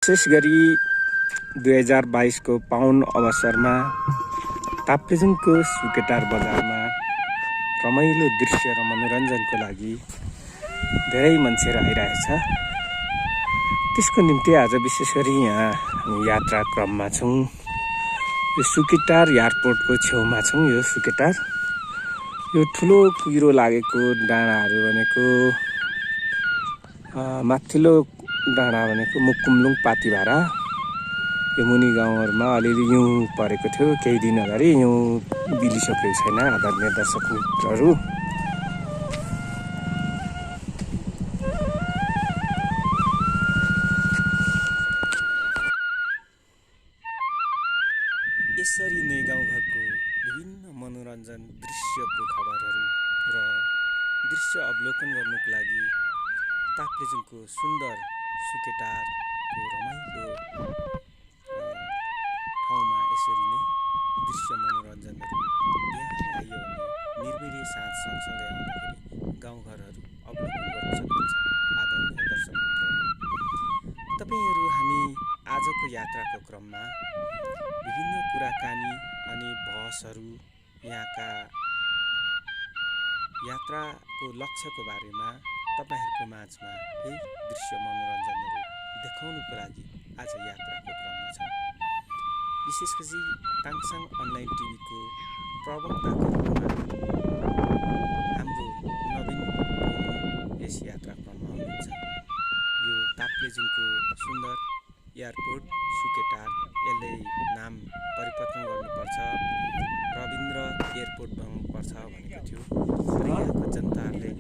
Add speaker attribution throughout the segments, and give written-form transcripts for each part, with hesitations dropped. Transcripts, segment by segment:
Speaker 1: विशेष गरी 2022 को पाउन अवसरमा ताप्लेजुङको सुकेटार बजारमा रमाइलो दृश्य र मनोरञ्जनको लागि धेरै मान्छेहरू आइरहेछ। त्यसको निम्ति आज विशेष गरी यहाँ यात्रा क्रममा छौँ। यो सुकेटार एयरपोर्टको छेउमा छौँ। यो सुकेटार यो ठुलो कुहिरो लागेको डाँडाहरू भनेको माथिल्लो डाँडा भनेको मुकुम्लुङ पातिभारा, यो मुनि गाउँहरूमा अलिअलि हिउँ परेको थियो केही दिन अगाडि। हिउँ बिलिसकेको छैन आदरणीय दर्शक मित्रहरू। यसरी नै गाउँघरको विभिन्न मनोरञ्जन दृश्यको खबरहरू र दृश्य अवलोकन गर्नुको लागि ताप्लेजुङको सुन्दर सुकेटारको रमाइलो ठाउँमा यसरी नै दृश्य मनोरञ्जनहरू बिहान आइयो भने निर्मिरी साँझ सँगसँगै आउँदाखेरि गाउँघरहरू अवलोकन गर्न सक्नुहुन्छ। आदरणीय दर्शक मित्रहरू, तपाईहरू हामी आजको यात्राको क्रममा विभिन्न कुराकानी अनि बहसहरू यहाँका यात्राको लक्ष्यको बारेमा तपाईहरूको माझमा यही दृश्य मनोरञ्जनहरू देखाउनुको लागि आज यात्राको क्रममा छौँ। विशेष गरी ताङसाङ अनलाइन टिभीको प्रवक्ताको रूपमा हाम्रो नवीन यस यात्रा क्रममा हुनुहुन्छ। यो ताप्लेजुङको सुन्दर एयरपोर्ट सुकेटार, यसले नाम परिवर्तन गर्नुपर्छ, रविन्द्र एयरपोर्ट बनाउनुपर्छ भनेको थियो। तर यहाँको जनताहरूले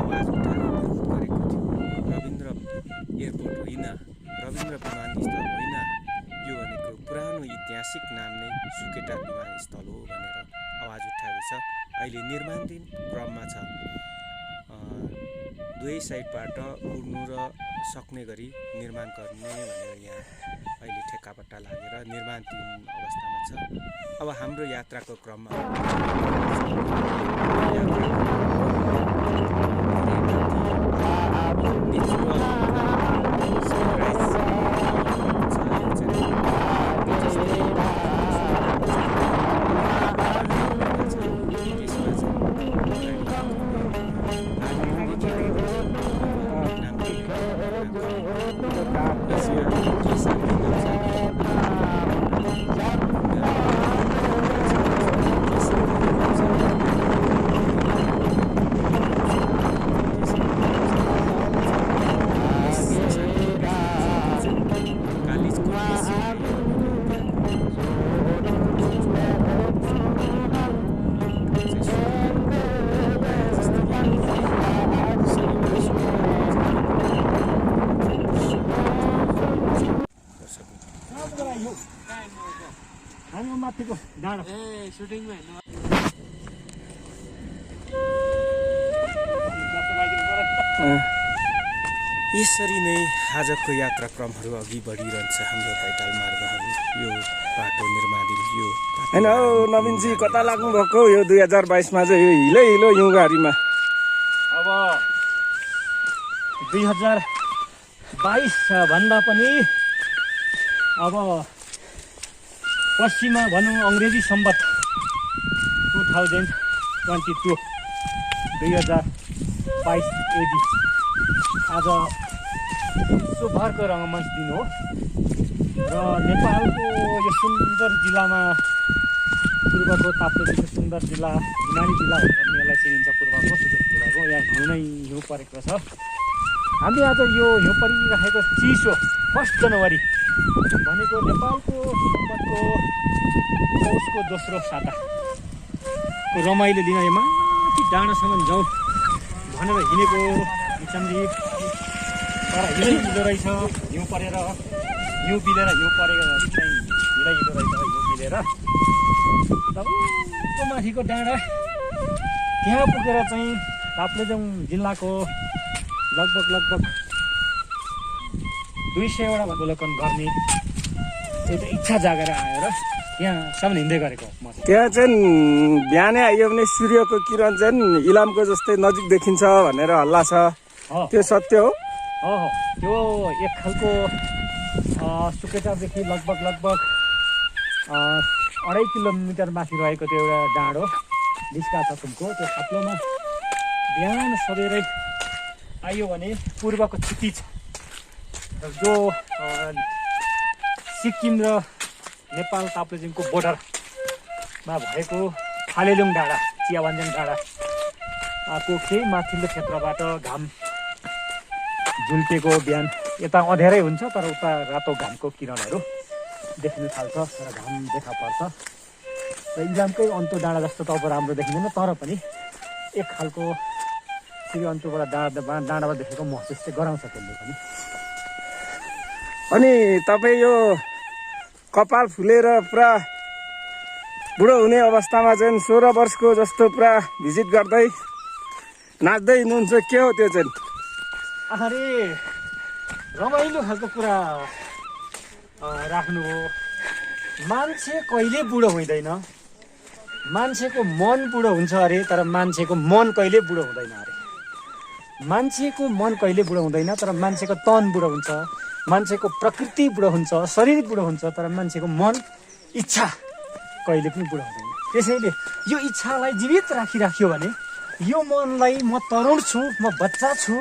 Speaker 1: आवाज उठाएर विरोध गरेको थियो। रविन्द्र एयरपोर्ट होइन, रविन्द्र विमानस्थल होइन, यो भनेको पुरानो ऐतिहासिक नाम नै सुकेटार विमानस्थल हो भनेर आवाज उठाएको छ। अहिले निर्माणाधीन क्रममा छ। दुवै साइडबाट उड्नु र सक्ने गरी निर्माण गर्ने भनेर यहाँ अहिले ठेक्कापट्टा लागेर निर्माणाधीन अवस्थामा छ। अब हाम्रो यात्राको क्रममा यसरी नै आजको यात्राक्रमहरू अघि बढिरहन्छ। हाम्रो पैदल मार्गहरू, यो बाटो निर्माणाधीन, यो होइन हौ नवीनजी कता लाग्नु भएको यो 2022 मा चाहिँ यो हिलो हिउँगाडीमा?
Speaker 2: अब 2022 भन्दा पनि अब पश्चिममा भनौँ अङ्ग्रेजी सम्बत 2022 एडी आज विश्वभरको रङ्गमञ्च दिन हो र नेपालको यो सुन्दर जिल्लामा पूर्वको ताप्लेजुङको सुन्दर जिल्ला, हिमाली जिल्ला भनेर पनि यसलाई चिनिन्छ। पूर्वको सुदूरपूर्वको यहाँ हिउँ परेको छ। हामी आज यो हिउँ परिरहेको चिसो 1 जनवरी भनेको नेपालको सम्बतको पौषको दोस्रो साताको रमाइलो दिन यो माथि डाँडासम्म जाउँ भनेर हिँडेको सन्दीप। तर हिलो रहेछ, हिउँ परेर हिउँ बिलेर हिउँ परेको चाहिँ हिलो रहेछ, हिउँ बिलेर तबको माथिको डाँडा त्यहाँ पुगेर चाहिँ ताप्लेजुङ जिल्लाको लगभग 200वटा अवलोकन गर्ने एउटा इच्छा जागेर आएर त्यहाँसम्म हिँड्दै गरेको म।
Speaker 1: त्यहाँ चाहिँ बिहानै आइयो भने सूर्यको किरण चाहिँ इलामको जस्तै नजिक देखिन्छ भनेर हल्ला छ, त्यो सत्य हो?
Speaker 2: त्यो एक खालको सुकेटारदेखि लगभग 2.5 किलोमिटर माथि रहेको त्यो एउटा डाँडो डिस्का छ तुमको। त्यो खाप्लोमा बिहान सबेरै आयो भने पूर्वको क्षितिज जो सिक्किम र नेपाल ताप्लेजुङको बोर्डरमा भएको फालेलुङ डाँडा, चियाबन्जन डाँडा को केही माथिल्लो क्षेत्रबाट घाम झुल्केको बिहान यता अँध्यारै हुन्छ तर उता रातो घामको किरणहरू देख्न थाल्छ र घाम देखा पर्छ र इक्जामकै अन्त्य डाँडा जस्तो त अब राम्रो देखिँदैन, तर पनि एक खालको फेरि अन्त्यबाट डाँडाबाट देखेको महसुस चाहिँ गराउँछ त्यसले पनि।
Speaker 1: अनि तपाईँ यो कपाल फुलेर पुरा बुढो हुने अवस्थामा चाहिँ 16 वर्षको जस्तो पुरा भिजिट गर्दै नाच्दै हिँड्नुहुन्छ, के हो त्यो चाहिँ?
Speaker 2: अरे रमाइलो खालको कुरा राख्नु हो। मान्छे कहिले बुढो हुँदैन, मान्छेको मन बुढो हुन्छ अरे, तर मान्छेको मन कहिले बुढो हुँदैन अरे। मान्छेको मन कहिले बुढो हुँदैन तर मान्छेको तन बुढो हुन्छ, मान्छेको प्रकृति बुढो हुन्छ, शरीर बुढो हुन्छ, तर मान्छेको मन इच्छा कहिले पनि बुढो हुँदैन। त्यसैले यो इच्छालाई जीवित राखिराख्यो भने, यो मनलाई म तरुण छु, म बच्चा छु,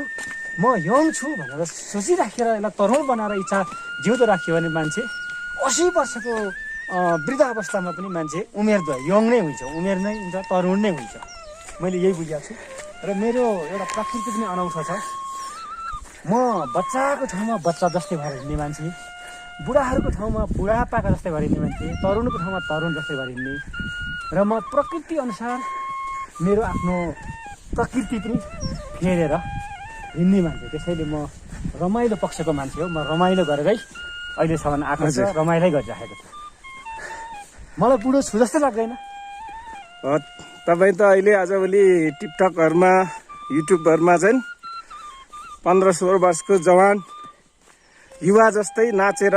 Speaker 2: म यङ छु भनेर सोचिराखेर यसलाई तरुण बनाएर इच्छा जिउँदो राख्यो भने मान्छे 80 वर्षको वृद्धावस्थामा पनि मान्छे उमेर यङ नै हुन्छ, उमेर नै हुन्छ, तरुण नै हुन्छ। मैले यही बुझेको छु र मेरो एउटा प्रकृति पनि अनौठो छ। म बच्चाको ठाउँमा बच्चा जस्तै भएर हिँड्ने मान्छे, बुढाहरूको ठाउँमा बुढापाका जस्तै भएर हिँड्ने मान्छे, तरुणको ठाउँमा तरुण जस्तै भएर हिँड्ने र म प्रकृति अनुसार मेरो आफ्नो प्रकृति पनि फेरेर हिँड्ने मान्छे। त्यसैले म रमाइलो पक्षको मान्छे हो। म रमाइलो गरेरै अहिलेसम्म आएको छ, रमाइलै गरिराखेको छु। मलाई बुढो छु जस्तै लाग्दैन।
Speaker 1: तपाईँ त अहिले आजभोलि टिकटकहरूमा युट्युबहरूमा चाहिँ 15-16 वर्षको जवान युवा जस्तै नाचेर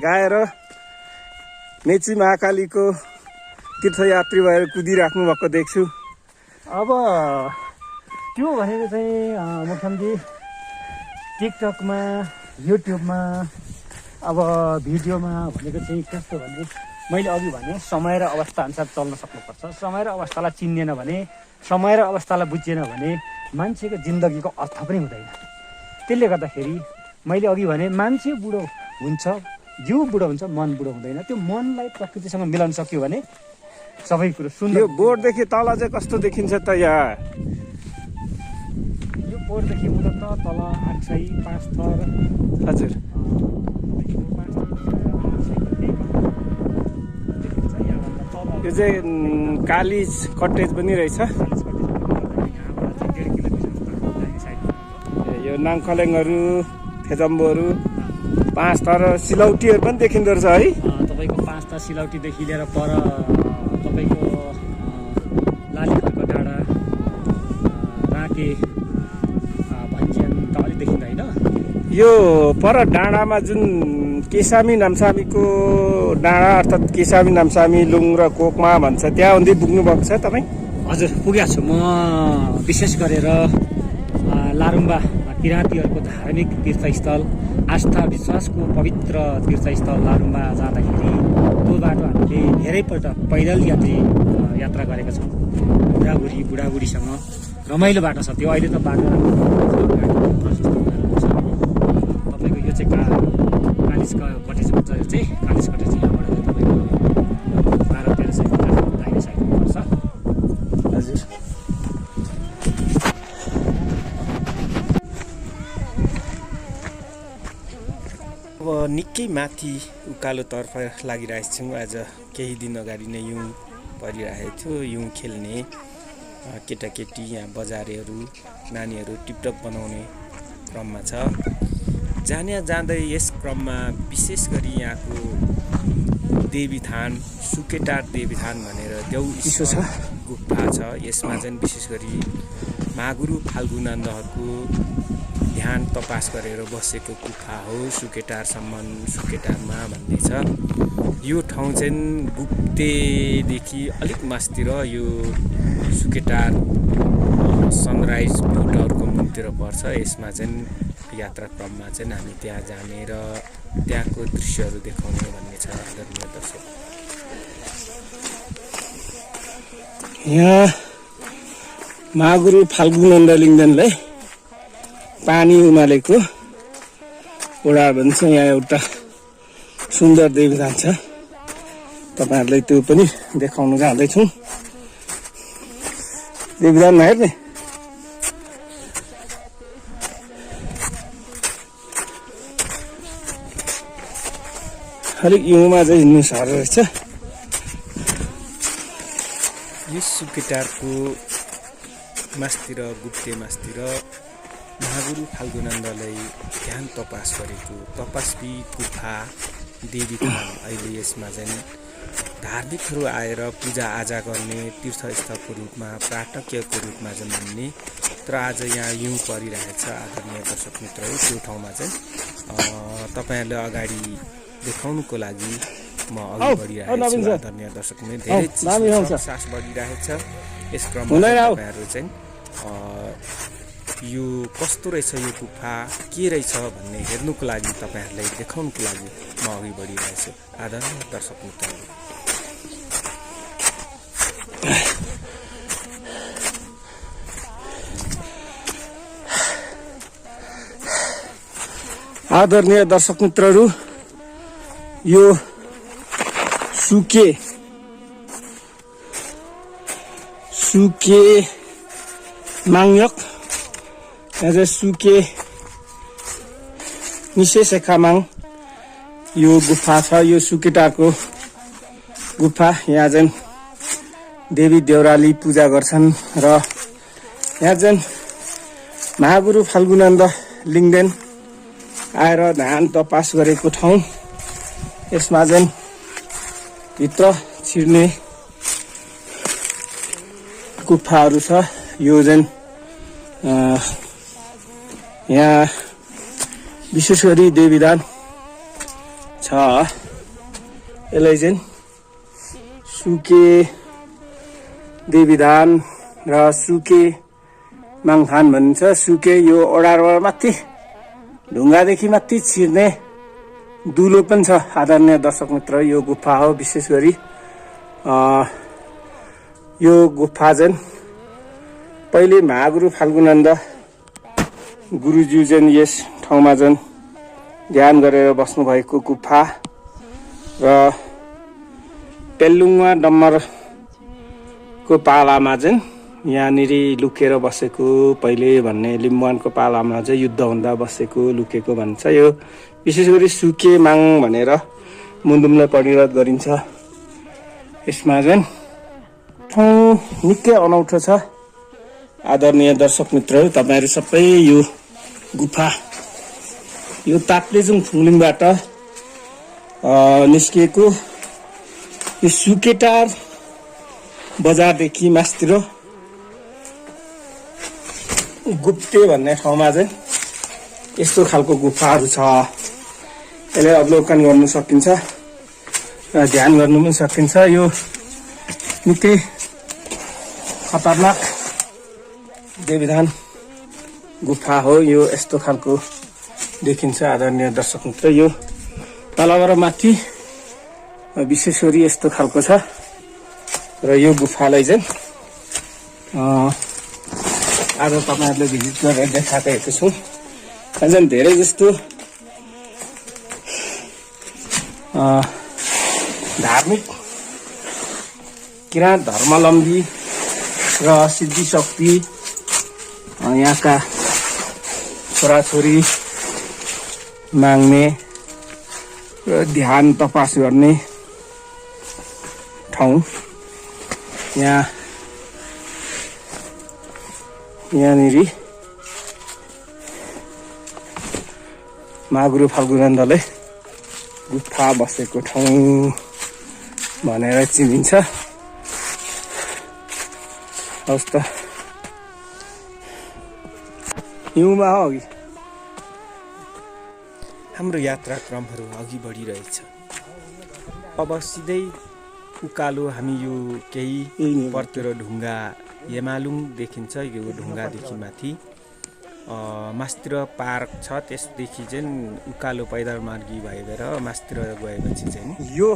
Speaker 1: गाएर मेची महाकालीको तीर्थयात्री भएर कुदिराख्नु भएको देख्छु।
Speaker 2: अब त्यो भनेको चाहिँ मुख्यमन्त्री टिकटकमा युट्युबमा अब भिडियोमा भनेको चाहिँ कस्तो भने मैले अघि भने समय र अवस्था अनुसार चल्न सक्नुपर्छ। समय र अवस्थालाई चिनिएन भने, समय र अवस्थालाई बुझिएन भने मान्छेको जिन्दगीको अर्थ पनि हुँदैन। त्यसले गर्दाखेरि मैले अघि भने मान्छे बुढो हुन्छ, जिउ बुढो हुन्छ, मन बुढो हुँदैन। त्यो मनलाई प्रकृतिसँग मिलाउन सक्यो भने सबै कुरो सुन्दर।
Speaker 1: यो बोर्डदेखि तल चाहिँ कस्तो देखिन्छ त यहाँ?
Speaker 2: यो बोर्डदेखि उता तल 8 थर।
Speaker 1: हजुर, यो चाहिँ कालिज कटेज पनि रहेछ। यो नाङखलेङहरू, फेजम्बोहरू, 5 थर सिलौटीहरू पनि देखिँदो रहेछ है।
Speaker 2: तपाईँको 5 थर सिलौटीदेखि लिएर पर तपाईँको लालीखलको डाँडा, राके, भन्ज्याङ त अलिक देखिँदैन।
Speaker 1: यो पर डाँडामा जुन केसामी नामसामीको डाँडा अर्थात् केसामी नामसामी लुङ र कोकमा भन्छ, त्यहाँ हुँदै पुग्नु भएको छ तपाईँ?
Speaker 2: हजुर, पुगेको छु म। विशेष गरेर लारुम्बा किराँतीहरूको धार्मिक तीर्थस्थल, आस्था विश्वासको पवित्र तीर्थस्थल लारुम्बा जाँदाखेरि त्यो बाटो हामीले धेरैपल्ट पैदल यात्रा गरेका छौँ। बुढाबुढीसँग रमाइलो बाटो छ त्यो। अहिले त बाटो तपाईँको यो चाहिँ कालिज कटेज भन्छ। यो चाहिँ कालिज कटेज यहाँबाट तपाईँको 12-13 किलोमिटर दाहिने साइडमा पर्छ।
Speaker 1: हजुर, अब निकै माथि उकालोतर्फ लागिरहेको छौँ। आज केही दिन अगाडि नै हिउँ परिरहेको थियो। हिउँ खेल्ने केटाकेटी, यहाँ बजारेहरू, नानीहरू टिपटप बनाउने क्रममा छ। जाँदै यस क्रममा विशेष गरी यहाँको देवीथान, सुकेटार देवीथान भनेर देउ ईश्वर गुफा छ। यसमा चाहिँ विशेष गरी महागुरु फाल्गु नन्दहरूको ध्यान तपास गरेर बसेको गुफा हो। सुकेटारसम्म सुकेटारमा भन्ने छ। यो ठाउँ चाहिँ गुप्तेदेखि अलिक मास्तिर यो सुकेटार सनराइज भ्यूटहरूको मुखतिर पर्छ। यसमा चाहिँ यात्रा क्रममा चाहिँ हामी त्यहाँ जाने र त्यहाँको दृश्यहरू देखाउने भन्ने छ आदरणीय दर्शक।
Speaker 3: यहाँ महागुरु फाल्गुनन्द लिङ्गदेनलाई पानी उमालेको वडा भन्छ। यहाँ एउटा सुन्दर देवीदान छ, तपाईहरुलाई त्यो पनि देखाउन जाँदैछौँ। देवीदानमा हेर्ने अलिक हिउँमा चाहिँ हिँड्नु साह्रो रहेछ।
Speaker 1: यो सुकेटारको मास्तिर गुप्ते मास्तिर महागुरु फाल्गुनन्दलाई ध्यान तपास गरेको तपस्वी गुफा देवी थान। अहिले यसमा चाहिँ धार्मिकहरू आएर पूजाआजा गर्ने तीर्थस्थलको रूपमा पर्यटकीयको रूपमा चाहिँ मान्ने। तर आज यहाँ हिउँ परिरहेछ आदरणीय दर्शक मित्रहरू। त्यो ठाउँमा चाहिँ तपाईहरुलाई अगाडि देखाउनुको लागि म अघि बढिरहेको छु आदरणीय दर्शक मित्र। धेरै सास बढिरहेछ। यस क्रममा तपाईहरु चाहिँ यो कस्तो रहेछ, यो गुफा के रहेछ भन्ने हेर्नुको लागि तपाईहरुलाई देखाउनुको लागि म अघि बढिरहेको छु आदरणीय दर्शक मित्रहरू।
Speaker 3: आदरणीय दर्शक मित्रहरू, यो सुके माङयक एज सुके निसे सेखामाङ यो गुफा छ। यो सुकेटाको गुफा। यहाँ चाहिँ देवी देउराली पूजा गर्छन् र यहाँ चाहिँ महागुरु फाल्गुनन्द लिङ्गदेन आएर ध्यान तपास गरेको ठाउँ। यसमा चाहिँ भित्र छिर्ने गुफाहरू छ। यो चाहिँ यहाँ विशेष गरी देवीदान छ। यसलाई चाहिँ सुके देवीदान र सुके माङथान भनिन्छ। सुके यो ओडारबाट माथि ढुङ्गादेखि माथि छिर्ने दुलो पनि छ आदरणीय दर्शक मित्र। यो गुफा हो। विशेष गरी यो गुफा चाहिँ पहिले महागुरु फाल्गुनन्द गुरुज्यू चाहिँ यस ठाउँमा चाहिँ ध्यान गरेर बस्नु भएको गुफा र पेल्लुङमा डम्बरको पालामा चाहिँ यहाँनिर लुकेर बसेको पहिले भन्ने लिम्बुवानको पालामा चाहिँ युद्ध हुँदा बसेको लुकेको भन्छ। यो विशेष गरी सुके माङ भनेर मुन्दुमलाई परिणत गरिन्छ। यसमा चाहिँ ठाउँ निकै अनौठो छ आदरणीय दर्शक मित्रहरू। तपाईहरु सबै यो गुफा यो ताप्लेजुङ फुङलिङबाट निस्किएको यो सुकेटार बजारदेखि मास्तिर गुप्ते भन्ने ठाउँमा चाहिँ यस्तो खालको गुफाहरू छ। यसलाई अवलोकन गर्न सकिन्छ र ध्यान गर्नु पनि सकिन्छ। यो निकै खतरनाक देवीदान गुफा हो। यो यस्तो खालको देखिन्छ आदरणीय दर्शक मित्र। यो तलबाट माथि विशेष गरी यस्तो खालको छ र यो गुफालाई चाहिँ आज तपाईहरुले भिजिट गरेर देखाएको छु। अझै धेरै जस्तो धार्मिक किराँत धर्मावलम्बी र सिद्धि शक्ति यहाँका छोराछोरी माग्ने र ध्यान तपास गर्ने ठाउँ। यहाँनिर महागुरु फाल्गुनन्दले गुफा बसेको ठाउँ भनेर चिनिन्छ। हवस् त हिउँमा हो अघि
Speaker 1: हाम्रो यात्राक्रमहरू अघि बढिरहेछ। अब सिधै उकालो हामी यो केही परतिर ढुङ्गा यमालुङ देखिन्छ। यो ढुङ्गादेखि माथि मास्तिर पार्क छ, त्यसदेखि चाहिँ उकालो पैदल मार्गी भएर मास्तिर गएपछि चाहिँ
Speaker 3: यो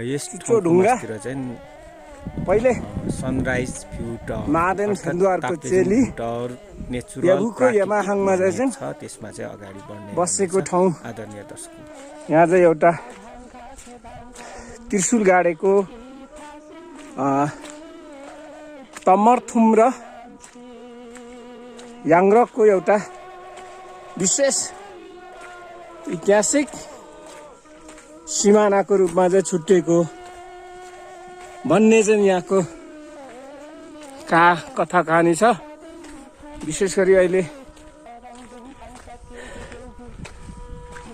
Speaker 1: यस
Speaker 3: त्यो ढुङ्गा
Speaker 1: मास्तिर चाहिँ
Speaker 3: पहिले
Speaker 1: सनराइज भ्यू टावर
Speaker 3: महादेव सुनद्वारको चेली
Speaker 1: टावर नेचुरल
Speaker 3: याबुको यमाहाङमा चाहिँ
Speaker 1: छ, त्यसमा चाहिँ अगाडि बढ्ने
Speaker 3: बसेको ठाउँ।
Speaker 1: आदरणीय दर्शक,
Speaker 3: यहाँ चाहिँ एउटा त्रिशुल गाडेको तमरथुम र याङ्ग्रकको एउटा विशेष ऐतिहासिक सिमानाको रूपमा चाहिँ छुट्टिएको भन्ने चाहिँ यहाँको कथा कहानी छ। विशेष गरी अहिले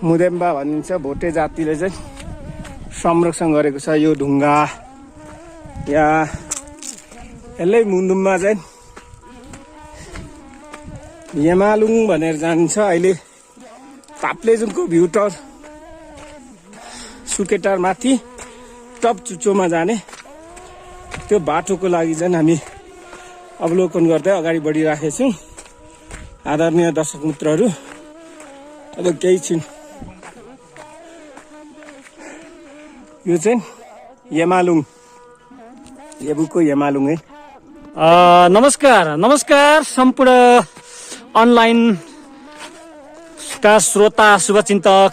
Speaker 3: मुदेम्बा भनिन्छ भोटे जातिले चाहिँ संरक्षण गरेको छ यो ढुङ्गा। यहाँ यसलाई मुन्दुममा चाहिँ यमालुङ भनेर जानिन्छ। अहिले ताप्लेजुङको भ्यू टावर सुकेटार माथि टप चुचोमा जाने त्यो बाटोको लागि चाहिँ हामी अवलोकन गर्दै अगाडि बढिराखेका छौँ। आदरणीय दर्शक मित्रहरू, अब केही छिन् यो चाहिँ यमालुङ, येबुको यमालुङ है।
Speaker 2: नमस्कार सम्पूर्ण अनलाइनका श्रोता शुभचिन्तक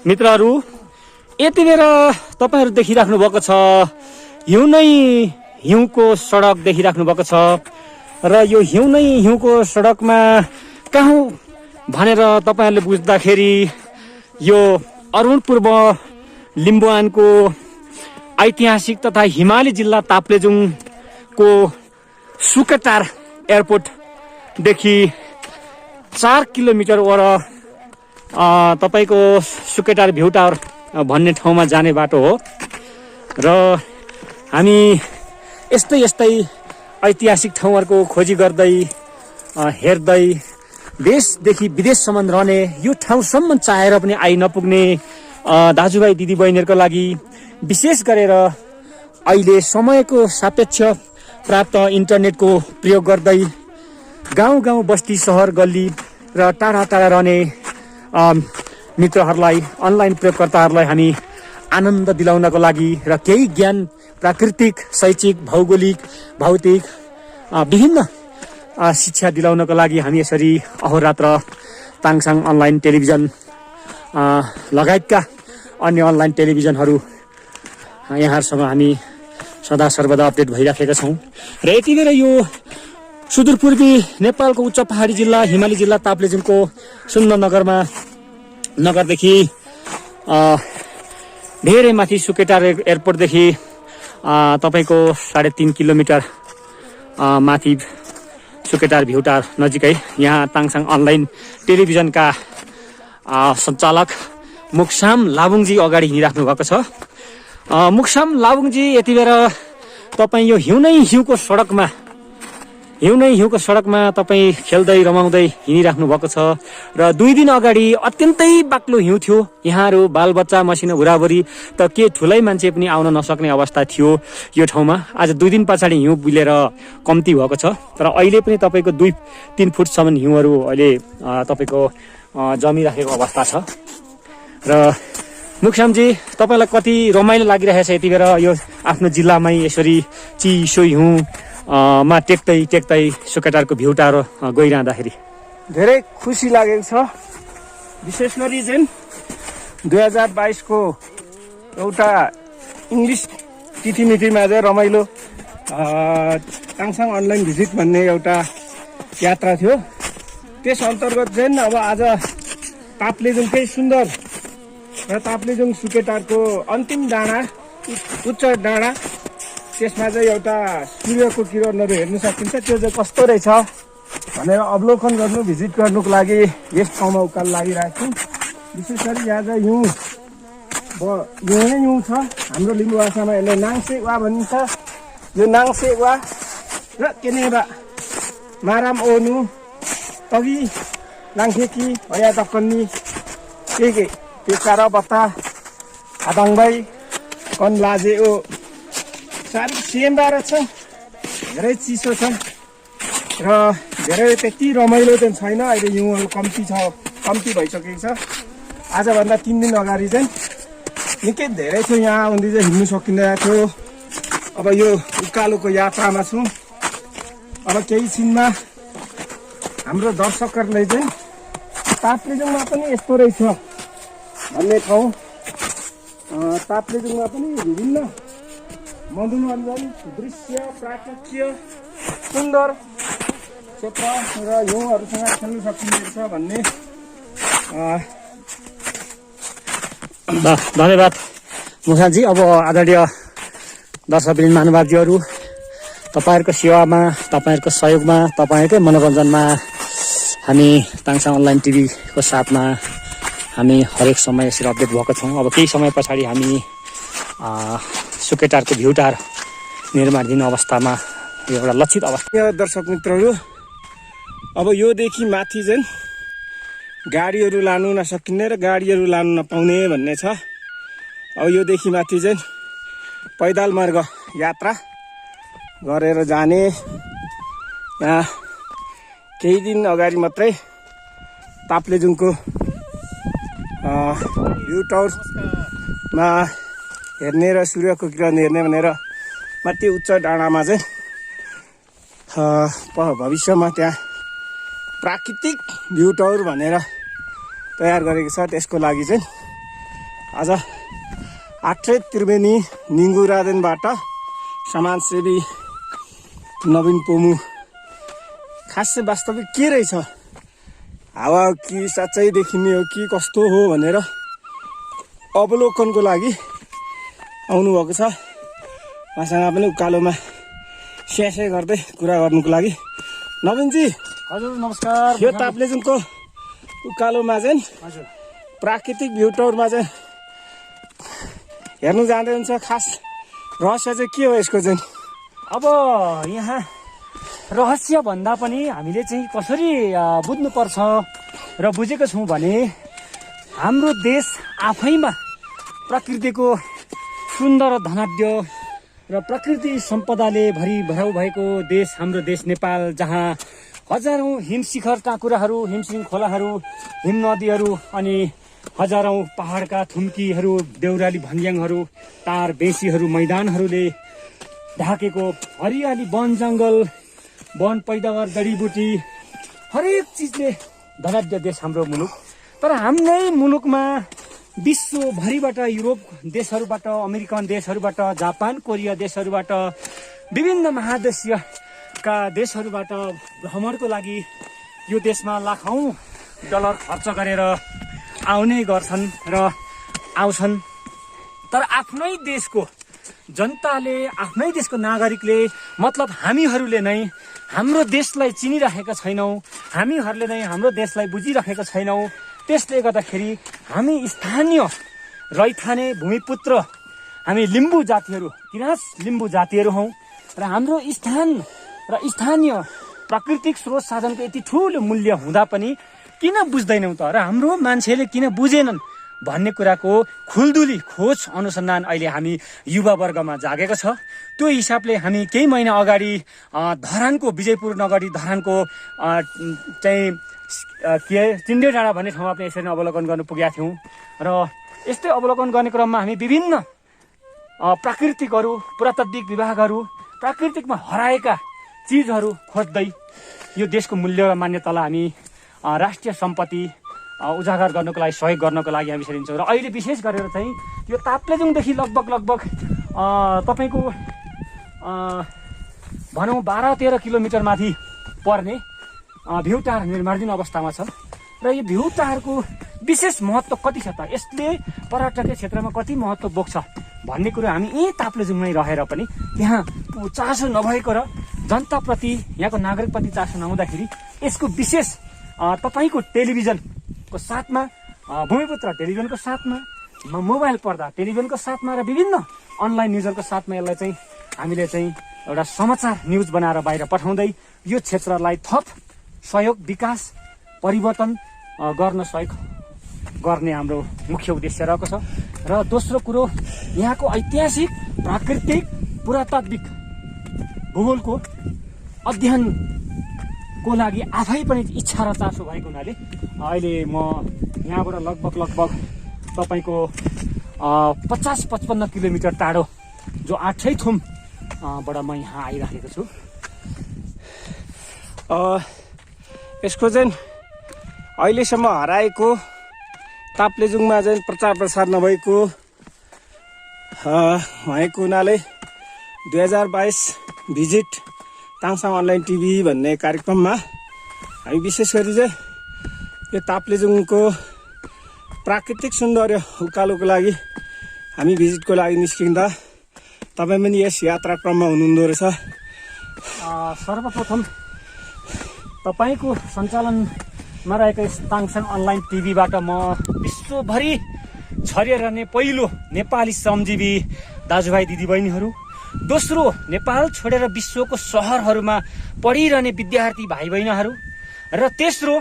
Speaker 2: मित्रहरू, यति बेर तपाईँहरू देखिराख्नु भएको छ हिउँ नै हिउँको सडक देखिराख्नु भएको छ र यो हिउँ नै हिउँको सडकमा कहाँ भनेर तपाईँहरूले बुझ्दाखेरि यो अरुण पूर्व लिम्बुवानको ऐतिहासिक तथा हिमाली जिल्ला ताप्लेजुङको सुकेटार एयरपोर्टदेखि 4 किलोमिटर वर तपाईँको सुकेटार भ्यू टावर भन्ने ठाउँमा जाने बाटो हो र हामी यस्तै ऐतिहासिक ठाउँहरूको खोजी गर्दै हेर्दै देशदेखि विदेशसम्म रहने यो ठाउँसम्म चाहेर पनि आइ नपुग्ने दाजुभाइ दिदीबहिनीहरूको लागि विशेष गरेर अहिले समयको सापेक्ष प्राप्त इन्टरनेटको प्रयोग गर्दै गाउँ बस्ती सहर गल्ली र टाढा रहने मित्रहरूलाई अनलाइन प्रयोगकर्ताहरूलाई हामी आनन्द दिलाउनको लागि र केही ज्ञान प्राकृतिक शैक्षिक भौगोलिक भौतिक विभिन्न शिक्षा दिलाउनको लागि हामी यसरी अहोरात्र ताङसाङ अनलाइन टेलिभिजन लगायतका अन्य अनलाइन टेलिभिजनहरू यहाँहरूसँग हामी सदा सर्वदा अपडेट भइराखेका छौँ। र यति बेर यो सुदूरपूर्वी नेपालको उच्च पहाडी जिल्ला हिमाली जिल्ला ताप्लेजुङको सुन्दरनगरदेखि धेरै माथि सुकेटार एयरपोर्टदेखि तपाईँको 3.5 किलोमिटर माथि सुकेटार भ्यू टावर नजिकै यहाँ ताङसाङ अनलाइन टेलिभिजनका सञ्चालक मुक्साम लाबुङजी अगाडि हिँडिराख्नु भएको छ। मुक्साम लाबुङजी यति बेर तपाईँ यो हिउँ नै हिउँको सडकमा तपाईँ खेल्दै रमाउँदै हिँडिराख्नु भएको छ र 2 दिन अगाडि अत्यन्तै बाक्लो हिउँ थियो। यहाँहरू बालबच्चा मसिनो बुढाबुढी त के ठुलै मान्छे पनि आउन नसक्ने अवस्था थियो यो ठाउँमा। आज 2 दिन पछाडि हिउँ बिलेर कम्ती भएको छ तर अहिले पनि तपाईँको 2-3 फुटसम्म हिउँहरू अहिले तपाईँको जमिराखेको अवस्था छ। र मुक्सामजी, तपाईँलाई कति रमाइलो लागिरहेछ यति बेर यो आफ्नो जिल्लामै यसरी चिसो हिउँ मा टेक्दै सुकेटारको भ्यू टावर गइरहँदाखेरि?
Speaker 3: धेरै खुसी लागेको छ। विशेष गरी चाहिँ 2022 को एउटा इङ्ग्लिस तिथिमितिमा चाहिँ रमाइलो ताङसाङ अनलाइन भिजिट भन्ने एउटा यात्रा थियो। त्यस अन्तर्गत चाहिँ अब आज ताप्लेजुङकै सुन्दर र ताप्लेजुङ सुकेटारको अन्तिम डाँडा उच्च डाँडा, त्यसमा चाहिँ एउटा सूर्यको किरणहरू हेर्न सकिन्छ। त्यो चाहिँ कस्तो रहेछ भनेर अवलोकन गर्नु भिजिट गर्नुको लागि यस ठाउँमा उकालो लागिरहेको छु। विशेष गरी यहाँ चाहिँ हिउँ छ। हाम्रो लिम्बू भाषामा यसलाई नाङसेवा भनिन्छ। यो नाङसेवा र केनेबा माराम ओनु तगी लाङखेकी हया तक्कन्नी के पेकारा बत्ता हादाङबाई कन लाजे ओ साह्रै सेम्बा रहेछ। धेरै चिसो छ र धेरै त्यति रमाइलो चाहिँ छैन। अहिले हिउँहरू कम्ती भइसकेको छ। आजभन्दा 3 दिन अगाडि चाहिँ निकै धेरै थियो, यहाँ आउँदै चाहिँ हिँड्नु सकिँदैन थियो। अब यो उकालोको यात्रामा छौँ। अब केही छिनमा हाम्रो दर्शकहरूले चाहिँ ताप्लेजुङमा पनि यस्तो रहेछ भन्ने ठाउँ, ताप्लेजुङमा पनि विभिन्न मनोरञ्जन दृश्य, प्राकृतिक सुन्दर क्षेत्र र हिउँहरूसँग खेल्न सकिनेछ भन्ने।
Speaker 2: धन्यवाद मुसाजी। अब आदरणीय दर्शकवृन्द महानुभावजीहरू, तपाईँहरूको सेवामा, तपाईँहरूको सहयोगमा, तपाईँहरूकै मनोरञ्जनमा हामी ताङसा अनलाइन टिभीको साथमा हामी हरेक समय यसरी अपडेट भएको छौँ। अब केही समय पछाडि हामी सुकेटारको भ्यूटार निर्माणाधीन अवस्थामा एउटा लक्षित अवस्था।
Speaker 3: दर्शक मित्रहरू, अब योदेखि माथि चाहिँ गाडीहरू लानु नसकिने र गाडीहरू लानु नपाउने भन्ने छ। अब योदेखि माथि चाहिँ पैदल मार्ग यात्रा गरेर जाने। यहाँ केही दिन अगाडि मात्रै ताप्लेजुङको भ्यू टावरमा हेर्ने र सूर्यको किरण हेर्ने भनेर माथि उच्च डाँडामा चाहिँ भविष्यमा त्यहाँ प्राकृतिक भ्यू टावर भनेर तयार गरेको छ। त्यसको लागि चाहिँ आज आठे त्रिवेणी निङ्गुरादेनबाट समाजसेवी नवीन पोमु खासै वास्तविक के रहेछ, हावा कि साँच्चै देखिने हो कि कस्तो हो भनेर अवलोकनको लागि आउनुभएको छ। उहाँसँग पनि उकालोमा स्यास्या गर्दै कुरा गर्नुको लागि। नवीनजी
Speaker 2: हजुर नमस्कार।
Speaker 3: यो ताप्लेजुङको उकालोमा चाहिँ
Speaker 2: हजुर
Speaker 3: प्राकृतिक भ्यू टावरमा चाहिँ हेर्नु जाँदै हुन्छ। खास रहस्य चाहिँ के हो यसको चाहिँ?
Speaker 2: अब यहाँ रहस्य भन्दा पनि हामीले चाहिँ कसरी बुझ्नुपर्छ र बुझेको छौँ भने हाम्रो देश आफैमा प्रकृतिको सुन्दर धनाढ्य र प्रकृति सम्पदाले भरिभराउ भएको देश हाम्रो देश नेपाल, जहाँ हजारौँ हिमशिखर टाँकुराहरू, हिमसिङ खोलाहरू, हिम नदीहरू अनि हजारौँ पहाडका थुम्कीहरू, देउराली भन्ज्याङहरू, टार बेसीहरू, मैदानहरूले ढाकेको हरियाली, वन जङ्गल, वन पैदावार, जडीबुटी, हरेक चिजले धनाढ्य देश हाम्रो मुलुक। तर हाम्रै मुलुकमा विश्वभरिबाट, युरोप देशहरूबाट, अमेरिकन देशहरूबाट, जापान, कोरिया देशहरूबाट, विभिन्न महादेशीयका देशहरूबाट भ्रमणको लागि यो देशमा लाखौँ डलर खर्च गरेर आउने गर्छन् र आउँछन्। तर आफ्नै देशको जनताले, आफ्नै देशको नागरिकले, मतलब हामीहरूले नै हाम्रो देशलाई चिनिराखेका छैनौँ, हामीहरूले नै हाम्रो देशलाई बुझिराखेका छैनौँ। त्यसले गर्दाखेरि हामी स्थानीय रैथाने भूमिपुत्र, हामी लिम्बू जातिहरू, किराँत लिम्बू जातिहरू हौँ र हाम्रो स्थान र स्थानीय प्राकृतिक स्रोत साधनको यति ठुलो मूल्य हुँदा पनि किन बुझ्दैनौँ त, र हाम्रो मान्छेले किन बुझेनन् भन्ने कुराको खुल्दुली खोज अनुसन्धान अहिले हामी युवावर्गमा जागेको छ। त्यो हिसाबले हामी केही महिना अगाडि धरानको, विजयपुर नगरी धरानको चाहिँ चिन्डे डाँडा भन्ने ठाउँमा पनि यसरी अवलोकन गर्नु पुगेका थियौँ। र यस्तै अवलोकन गर्ने क्रममा हामी विभिन्न प्राकृतिकहरू, पुरातात्विक विभागहरू, प्राकृतिकमा हराएका चिजहरू खोज्दै यो देशको मूल्य र मान्यतालाई हामी राष्ट्रिय सम्पत्ति उजागर गर्नको लागि, सहयोग गर्नको लागि हामी यसरी हिँड्छौँ। र अहिले विशेष गरेर चाहिँ यो ताप्लेजुङदेखि लगभग तपाईँको भनौँ 12-13 किलोमिटर माथि पर्ने भ्यू टावर निर्माणाधीन अवस्थामा छ। र यो भ्यू टावरको विशेष महत्त्व कति छ त, यसले पर्यटकीय क्षेत्रमा कति महत्त्व बोक्छ भन्ने कुरो हामी यहीँ ताप्लेजुङमै रहेर पनि त्यहाँ चासो नभएको र जनताप्रति, यहाँको नागरिकप्रति चासो नहुँदाखेरि यसको विशेष तपाईँको टेलिभिजनको साथमा, भूमिपुत्र टेलिभिजनको साथमा, मोबाइल पर्दा टेलिभिजनको साथमा र विभिन्न अनलाइन न्युजहरूको साथमा यसलाई चाहिँ हामीले चाहिँ एउटा समाचार न्युज बनाएर बाहिर पठाउँदै यो क्षेत्रलाई थप सहयोग, विकास, परिवर्तन गर्न सहयोग गर्ने हाम्रो मुख्य उद्देश्य रहेको छ। र दोस्रो कुरो, यहाँको ऐतिहासिक, प्राकृतिक, पुरातात्विक भूगोलको अध्ययनको को लागि आफै पनि इच्छा र चासो भएको हुनाले अहिले म यहाँबाट लगभग तपाईँको 50-55 किलोमिटर टाढो जो 8 थुम बाट म यहाँ आइराखेको छु।
Speaker 3: यसको चाहिँ अहिलेसम्म हराएको ताप्लेजुङमा चाहिँ प्रचार प्रसार नभएको भएको हुनाले 2022 भिजिट ताङसाङ अनलाइन टिभी भन्ने कार्यक्रममा हामी विशेष गरी चाहिँ यो ताप्लेजुङको प्राकृतिक सौन्दर्य उकालोको लागि हामी भिजिटको लागि निस्किँदा तपाईँ पनि यस यात्राक्रममा हुनुहुँदो रहेछ।
Speaker 2: सर्वप्रथम तपाईँको सञ्चालनमा रहेको यस ताङसाङ अनलाइन टिभीबाट म विश्वभरि छरिरहने पहिलो नेपाली श्रमजीवी दाजुभाइ दिदीबहिनीहरू, दोस्रो नेपाल छोडेर विश्वको सहरहरूमा पढिरहने विद्यार्थी भाइ बहिनीहरू र तेस्रो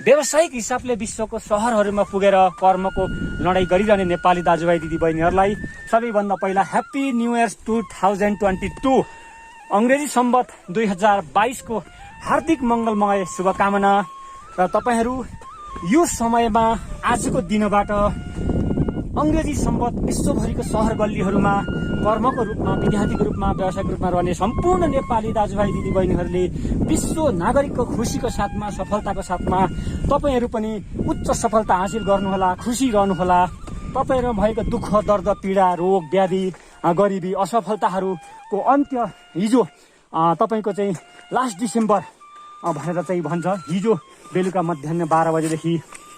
Speaker 2: व्यावसायिक हिसाबले विश्वको सहरहरूमा पुगेर कर्मको लडाईँ गरिरहने नेपाली दाजुभाइ दिदीबहिनीहरूलाई सबैभन्दा पहिला ह्याप्पी न्यू इयर 2022 अङ्ग्रेजी सम्वत 2022 को हार्दिक मङ्गलमय शुभकामना। र तपाईँहरू यो समयमा आजको दिनबाट अङ्ग्रेजी सम्वत विश्वभरिको सहर गल्लीहरूमा कर्मको रूपमा, विद्यार्थीको रूपमा, व्यावसायिक रूपमा रहने सम्पूर्ण नेपाली दाजुभाइ दिदीबहिनीहरूले विश्व नागरिकको खुसीको साथमा, सफलताको साथमा तपाईँहरू पनि उच्च सफलता हासिल गर्नुहोला, खुसी रहनुहोला। तपाईँहरूमा भएको दुःख, दर्द, पीडा, रोग, व्याधि, गरिबी, असफलताहरूको अन्त्य हिजो तपाईँको चाहिँ लास्ट डिसेम्बर भनेर चाहिँ भन्छ। हिजो बेलुका मध्याह 12 बजेदेखि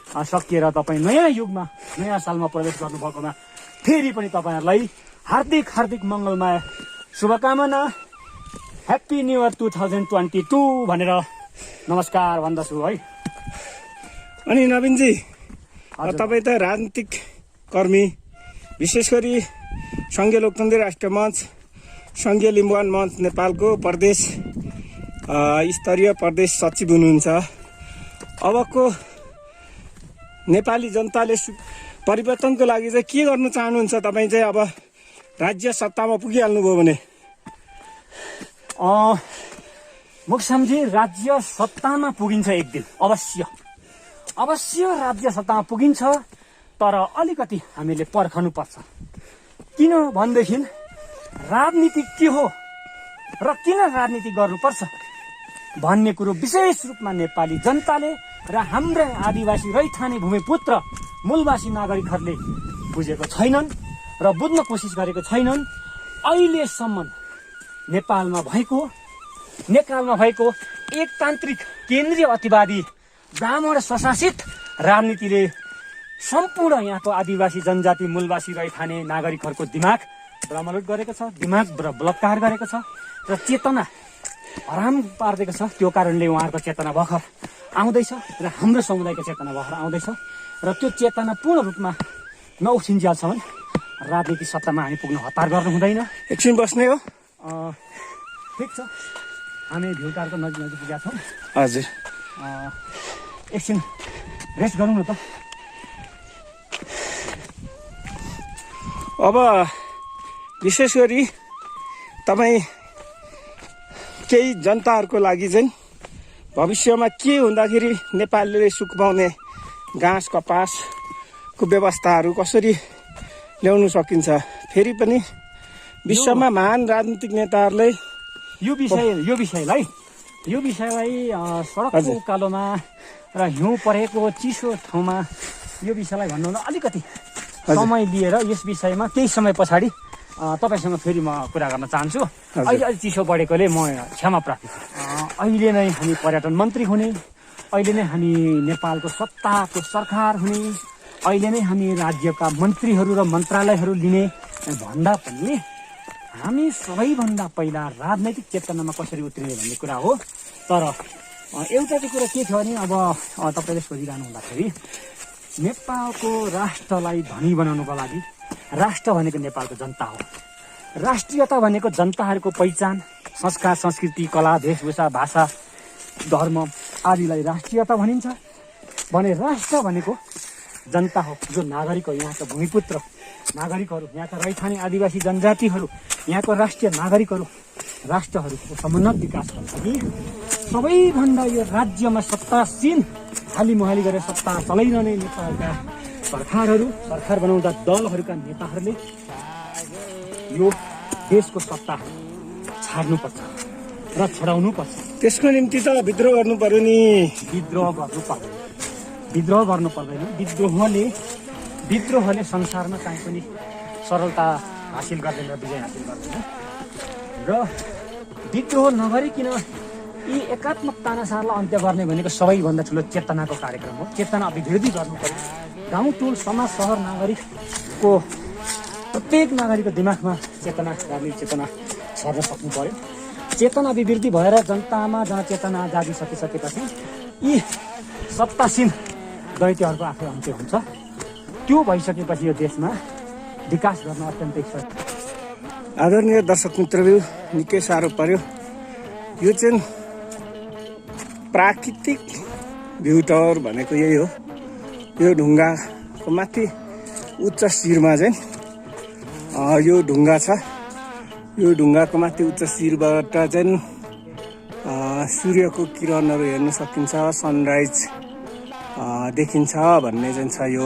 Speaker 2: सकिएर तपाईँ नयाँ युगमा, नयाँ सालमा प्रवेश गर्नुभएकोमा फेरि पनि तपाईँहरूलाई हार्दिक मङ्गलमय शुभकामना। ह्याप्पी न्यू इयर 2022 भनेर नमस्कार भन्दछु है।
Speaker 3: अनि नवीनजी, तपाईँ त राजनीतिक कर्मी, विशेष गरी सङ्घीय लोकतन्त्र राष्ट्रिय मञ्च, सङ्घीय लिम्बुवान मञ्च नेपालको प्रदेश स्तरीय प्रदेश सचिव हुनुहुन्छ। अबको नेपाली जनताले परिवर्तनको लागि चाहिँ के गर्नु चाहनुहुन्छ? तपाईँ चाहिँ अब राज्य सत्तामा पुगिहाल्नुभयो भने?
Speaker 2: मुक्सामजी, राज्य सत्तामा पुगिन्छ एक दिन, अवश्य राज्य सत्तामा पुगिन्छ। तर अलिकति हामीले पर्खनु पर्छ। किन भनेदेखि राजनीति के हो र किन राजनीति गर्नुपर्छ भन्ने कुरो विशेष रूपमा नेपाली जनताले र हाम्रा आदिवासी रैथाने भूमिपुत्र मूलवासी नागरिकहरूले बुझेको छैनन् र बुझ्न कोसिस गरेको छैनन्। अहिलेसम्म नेपालमा भएको एकतान्त्रिक केन्द्रीय अतिवादी ब्राह्मण स्वशासित राजनीतिले सम्पूर्ण यहाँको आदिवासी जनजाति मूलवासी रैथाने नागरिकहरूको दिमाग भ्रमलुट गरेको छ, दिमाग बलात्कार गरेको छ र चेतना हराम पारिदिएको छ। त्यो कारणले उहाँहरूको चेतना भर्खर आउँदैछ र हाम्रो समुदायको चेतना भर्खर आउँदैछ र त्यो चेतना पूर्ण रूपमा नउठिन्जेलसम्म राजनीति सत्तामा हामी पुग्न हतार गर्नु हुँदैन।
Speaker 3: एकछिन बस्ने हो?
Speaker 2: ठिक छ, हामी भिउटारको नजिक पुगेका छौँ।
Speaker 3: हजुर,
Speaker 2: एकछिन रेस्ट गरौँ न त।
Speaker 3: अब विशेष गरी तपाईँ केही जनताहरूको लागि चाहिँ भविष्यमा के हुँदाखेरि नेपालले सुख पाउने घाँस कपासको व्यवस्थाहरू कसरी ल्याउन सकिन्छ? फेरि पनि विश्वमा महान राजनीतिक नेताहरूले
Speaker 2: यो विषयलाई सडकको उकालोमा र हिउँ परेको चिसो ठाउँमा यो विषयलाई भन्नुहुँदा अलिकति समय लिएर यस विषयमा केही समय पछाडि तपाईँसँग फेरि म कुरा गर्न चाहन्छु। अहिले अलि चिसो बढेकोले म क्षमा प्रार्थी। अहिले नै हामी पर्यटन मन्त्री हुने, अहिले नै हामी नेपालको सत्ताको सरकार हुने, अहिले नै हामी राज्यका मन्त्रीहरू र मन्त्रालयहरू लिने भन्दा पनि हामी सबैभन्दा पहिला राजनैतिक चेतनामा कसरी उत्रिने भन्ने कुरा हो। तर एउटा चाहिँ कुरा के थियो भने अब तपाईँले सोधिरहनु हुँदाखेरि नेपालको राष्ट्रलाई धनी बनाउनुको लागि राष्ट्र भनेको नेपालको जनता हो। राष्ट्रियता भनेको जनताहरूको पहिचान, संस्कार, संस्कृति, कला, वेशभूषा, भाषा, धर्म आदिलाई राष्ट्रियता भनिन्छ भने राष्ट्र भनेको जनता हो, जो नागरिक हो, यहाँका भूमिपुत्र नागरिकहरू, यहाँका रैथाने आदिवासी जनजातिहरू, यहाँको राष्ट्रिय नागरिकहरू, राष्ट्रहरूको समुन्नत विकास गर्छ कि सबैभन्दा यो राज्यमा सत्तासीन हालीमुहाली गरेर सत्ता चलाइरहने नेपालका सरकार बनाउँदा दलहरूका नेताहरूले यो देशको सत्ता छाड्नुपर्छ र छोडाउनुपर्छ।
Speaker 3: त्यसको निम्ति त विद्रोह गर्नु पर्यो नि।
Speaker 2: विद्रोह गर्नु पर्दैन। विद्रोहले संसारमा काहीँ पनि सरलता हासिल गर्दैन, विजय हासिल गर्दैन। र विद्रोह नगरिकन यी एकात्मक तानासारलाई अन्त्य गर्ने भनेको सबैभन्दा ठुलो चेतनाको कार्यक्रम हो। चेतना अभिवृद्धि गर्नु पर्यो। गाउँ टोल समाज सहर नागरिकको प्रत्येक नागरिकको दिमागमा चेतना, राजनीतिक चेतना छर्न सक्नु पर्यो। चेतना अभिवृद्धि भएर जनतामा जनचेतना जागिसकेपछि यी सत्तासीन दैत्यहरूको आफै अन्त्य हुन्छ। त्यो भइसकेपछि यो देशमा विकास गर्न अत्यन्तै सजिलो।
Speaker 3: आदरणीय दर्शक मित्रहरू, निकै साह्रो पर्यो। यो चाहिँ प्राकृतिक भ्यू टावर भनेको यही हो। यो ढुङ्गाको माथि उच्च शिरमा चाहिँ यो ढुङ्गा छ। यो ढुङ्गाको माथि उच्च शिरबाट चाहिँ सूर्यको किरणहरू हेर्न सकिन्छ, सनराइज देखिन्छ भन्ने चाहिँ छ। यो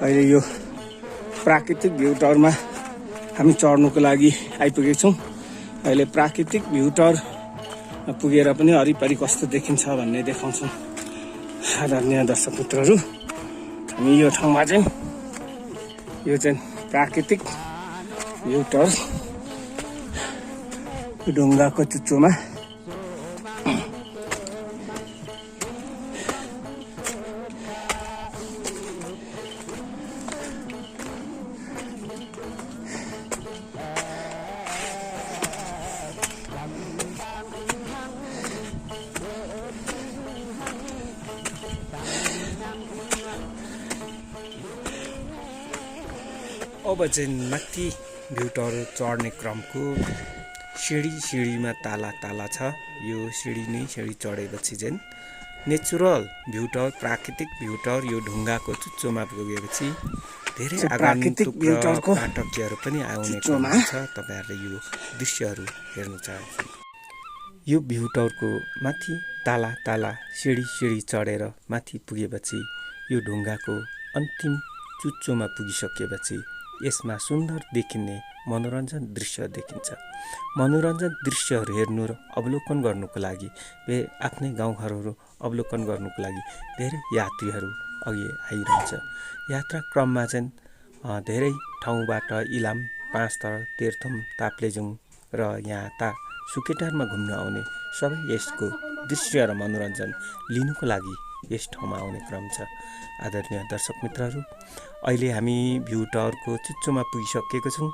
Speaker 3: अहिले यो प्राकृतिक भ्यू टावरमा हामी चढ्नुको लागि आइपुगेका छौँ। अहिले प्राकृतिक भ्यू टावर पुगेर पनि वरिपरि कस्तो देखिन्छ भन्ने देखाउँछौँ। आदरणीय दर्शक मित्रहरू, हामी यो ठाउँमा चाहिँ यो चाहिँ प्राकृतिक भ्यू टावर ढुङ्गाको चुच्चोमा अब चाहिँ माथि भ्यू टावर चढ्ने क्रमको सिँढीमा ताला छ। यो सिँढी चढेपछि चाहिँ नेचुरल भ्यू टावर, प्राकृतिक भ्यू टावर यो ढुङ्गाको चुच्चोमा पुगेपछि धेरै आगन्तुक र पाठकहरू पनि आउने क्रम छ। तपाईँहरूले यो दृश्यहरू हेर्न चाहन्छु। यो भ्यू टावरको माथि ताला सिँढी चढेर माथि पुगेपछि यो ढुङ्गाको अन्तिम चुच्चोमा पुगिसकेपछि यसमा सुन्दर देखिने मनोरञ्जन दृश्य देखिन्छ। मनोरञ्जन दृश्यहरू हेर्नु र अवलोकन गर्नुको लागि आफ्नै गाउँघरहरू अवलोकन गर्नुको लागि धेरै यात्रीहरू अघि आइरहन्छ। यात्रा क्रममा चाहिँ धेरै ठाउँबाट इलाम, पाँचथर, तेह्रथुम, ताप्लेजुङ र यहाँ सुकेटारमा घुम्न आउने सबै यसको दृश्य र मनोरञ्जन लिनुको लागि यस ठाउँमा आउने क्रम छ। आदरणीय दर्शक मित्रहरू, अहिले हामी भ्यू टावरको चुच्चोमा पुगिसकेको छौँ।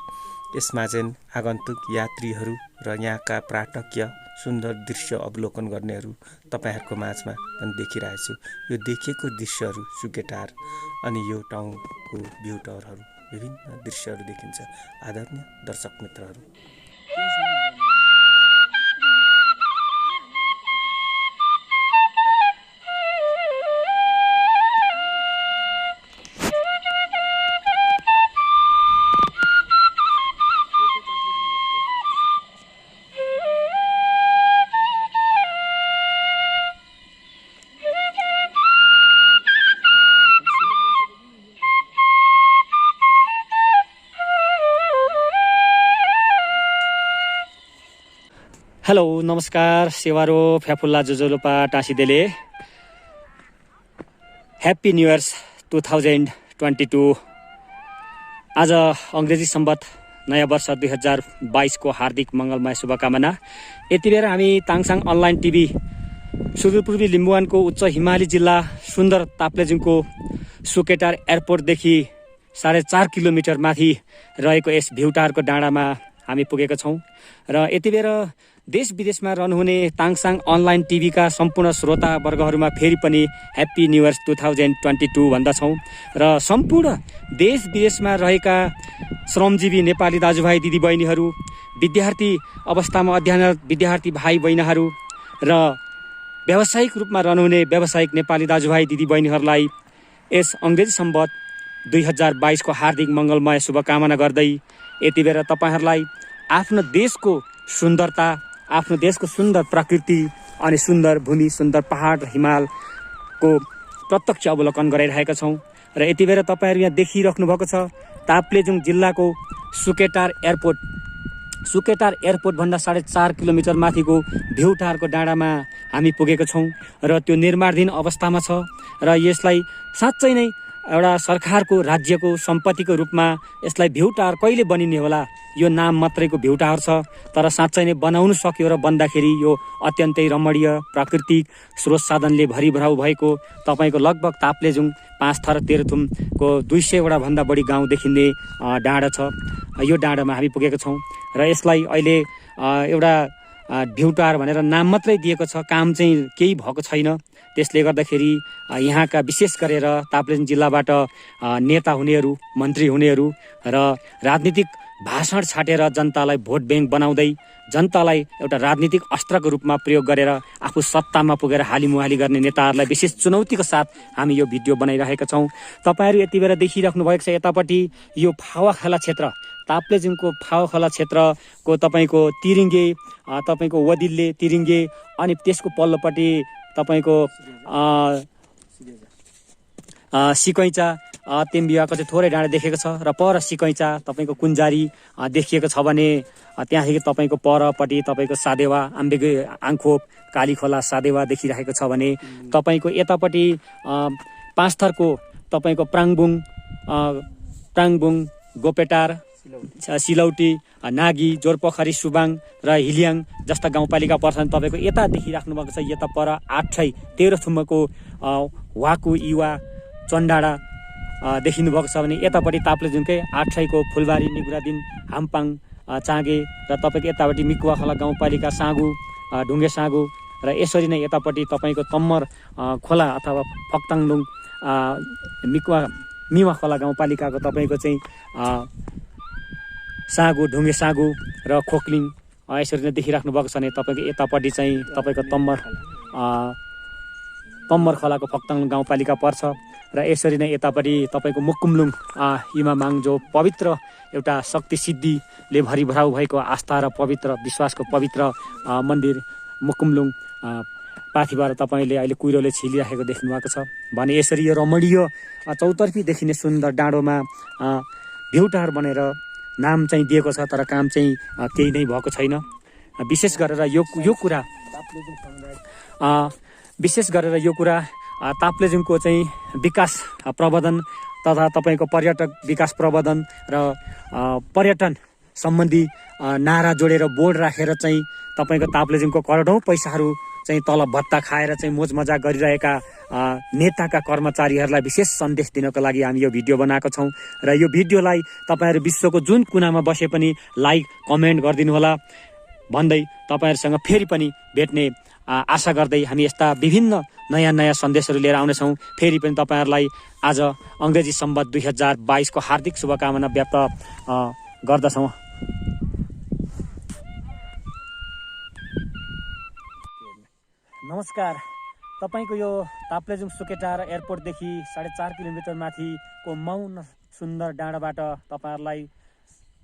Speaker 3: यसमा चाहिँ आगन्तुक यात्रीहरू र यहाँका पर्यटकीय सुन्दर दृश्य अवलोकन गर्नेहरू तपाईँहरूको माझमा पनि देखिरहेछु। यो देखिएको दृश्यहरू सुकेटार अनि यो ठाउँको भ्यू टावरहरू विभिन्न दृश्यहरू देखिन्छ। आदरणीय दर्शक मित्रहरू,
Speaker 2: हेलो, नमस्कार। सेवारो फ्याफुल्ला जोजोलोपा टाँसिदेले ह्याप्पी न्यू इयर्स 2022। आज अङ्ग्रेजी सम्बत नयाँ वर्ष 2022 को हार्दिक मङ्गलमय शुभकामना। यति बेला हामी ताङसाङ अनलाइन टिभी सुदूरपूर्वी लिम्बुवानको उच्च हिमाली जिल्ला सुन्दर ताप्लेजुङको सुकेटार एयरपोर्टदेखि 4.5 किलोमिटर माथि रहेको यस भ्यू टावरको डाँडामा हामी पुगेका छौँ। र यति बेला देश विदेशमा रहनुहुने ताङसाङ अनलाइन टिभीका सम्पूर्ण श्रोता वर्गहरूमा फेरि पनि ह्याप्पी न्यू इयर्स 2022 भन्दछौँ। र सम्पूर्ण देश विदेशमा रहेका श्रमजीवी नेपाली दाजुभाइ दिदीबहिनीहरू, विद्यार्थी अवस्थामा अध्ययनरत विद्यार्थी भाइ बहिनीहरू र व्यावसायिक रूपमा रहनुहुने व्यावसायिक नेपाली दाजुभाइ दिदीबहिनीहरूलाई यस अङ्ग्रेजी सम्बत 2022 को हार्दिक मङ्गलमय शुभकामना गर्दै यति बेला तपाईँहरूलाई आफ्नो देशको सुन्दरता आफ्नो देशको सुन्दर प्रकृति अनि सुन्दर भूमि, सुन्दर पहाड र हिमालको प्रत्यक्ष अवलोकन गराइरहेका छौँ। र यति बेला तपाईँहरू यहाँ देखिराख्नु भएको छ ताप्लेजुङ जिल्लाको सुकेटार एयरपोर्ट। सुकेटार एयरपोर्टभन्दा 4.5 किलोमिटर माथिको भेउटारको डाँडामा हामी पुगेको छौँ र त्यो निर्माणाधीन अवस्थामा छ र यसलाई साँच्चै नै एउटा सरकारको राज्यको सम्पत्तिको रूपमा यसलाई भेउटार कहिले बनिने होला, यो नाम मात्रैको भेउटार छ, तर साँच्चै नै बनाउनु सक्यो र बन्दाखेरि यो अत्यन्तै रमणीय प्राकृतिक स्रोत साधनले भरिभराउ भएको तपाईँको लगभग ताप्लेजुङ 5 थर तेह्रथुमको 200 भन्दा बढी गाउँ देखिने डाँडा छ। यो डाँडामा हामी पुगेका छौँ र यसलाई अहिले एउटा भेउटार भनेर नाम मात्रै दिएको छ, काम चाहिँ केही भएको छैन। त्यसले गर्दाखेरि यहाँका विशेष गरेर ताप्लेजुङ जिल्लाबाट नेता हुनेहरू, मन्त्री हुनेहरू र राजनीतिक भाषण छाटेर जनतालाई भोट ब्याङ्क बनाउँदै जनतालाई एउटा राजनीतिक अस्त्रको रूपमा प्रयोग गरेर आफू सत्तामा पुगेर हालिमुहाली गर्ने नेताहरूलाई विशेष चुनौतीको साथ हामी यो भिडियो बनाइरहेका छौँ। तपाईँहरू यति बेला देखिराख्नु भएको छ यतापट्टि यो फावाखाला क्षेत्र, ताप्लेजुङको फावाखाला क्षेत्रको तपाईँको तिरिङ्गे, तपाईँको वदिल्ले तिरिङ्गे अनि त्यसको पल्लोपट्टि तपाईँको सिकैचा तेम्बियाको चाहिँ थोरै डाँडा देखेको छ र पर सिकैचा तपाईँको कुन्जारी देखिएको छ भने त्यहाँदेखि तपाईँको परपट्टि तपाईँको सादेवा, आम्बेगे आङखोप, कालीखोला, सादेवा देखिरहेको छ भने तपाईँको यतापट्टि 5 थरको तपाईँको प्राङबुङ, गोपेटार, सिलौटी, नागी, जोरपोखरी, सुबाङ र हिलियाङ जस्ता गाउँपालिका पर्छन्। तपाईँको यता देखिराख्नु भएको छ यता पर 8 तेह्रथुमको वाकु, इवा, चन्डाडा देखिनु भएको छ भने यतापट्टि ताप्लेजुङकै 8 को फुलबारी, निगुरादिन, हाम्पाङ, चाँगे र तपाईँको यतापट्टि मिकुवाखोला गाउँपालिका साँगु, ढुङ्गे साँगु र यसरी नै यतापट्टि तपाईँको तम्मर खोला अथवा फक्ताङलुङ, मिवा खोला गाउँपालिकाको तपाईँको चाहिँ साँगु, ढुङ्गे साँगु र खोक्लिङ यसरी नै देखिराख्नु भएको छ भने तपाईँको यतापट्टि चाहिँ तपाईँको तम्मर खोलाको फक्ताङलुङ गाउँपालिका पर्छ र यसरी नै यतापट्टि तपाईँको मुकुमलुङ इमामाङ जो पवित्र एउटा शक्ति सिद्धिले भरिभराउ भएको आस्था र पवित्र विश्वासको पवित्र मन्दिर मुकुमलुङ पाथिबाट तपाईँले अहिले कुहिरोले छिलिराखेको देख्नु भएको छ भने यसरी यो रमणीय चौतर्फी देखिने सुन्दर डाँडोमा भेउटार बनेर नाम चाहिँ दिएको छ, तर काम चाहिँ केही नै भएको छैन। विशेष गरेर यो कुरा ताप्लेजुङको चाहिँ विकास प्रवर्धन तथा तपाईँको पर्यटक विकास प्रवर्धन र पर्यटन सम्बन्धी नारा जोडेर बोर्ड राखेर चाहिँ तपाईँको ताप्लेजुङको करोडौँ पैसाहरू चाहिँ तलब भत्ता खाएर चाहिँ मोज मजा गरिरहेका नेताका कर्मचारीहरूलाई विशेष सन्देश दिनको लागि हामी यो भिडियो बनाएको छौँ र यो भिडियोलाई तपाईँहरू विश्वको जुन कुनामा बसे पनि लाइक, कमेन्ट गरिदिनु होला भन्दै तपाईँहरूसँग फेरि पनि भेट्ने आशा गर्दै हामी यस्ता विभिन्न नयाँ सन्देशहरू लिएर आउनेछौँ। फेरि पनि तपाईँहरूलाई आज अङ्ग्रेजी सम्वत 2022 को हार्दिक शुभकामना व्यक्त गर्दछौँ। नमस्कार, तपाईँको यो ताप्लेजुङ सुकेटार एयरपोर्टदेखि 4.5 किलोमिटर माथिको मौन सुन्दर डाँडाबाट तपाईँहरूलाई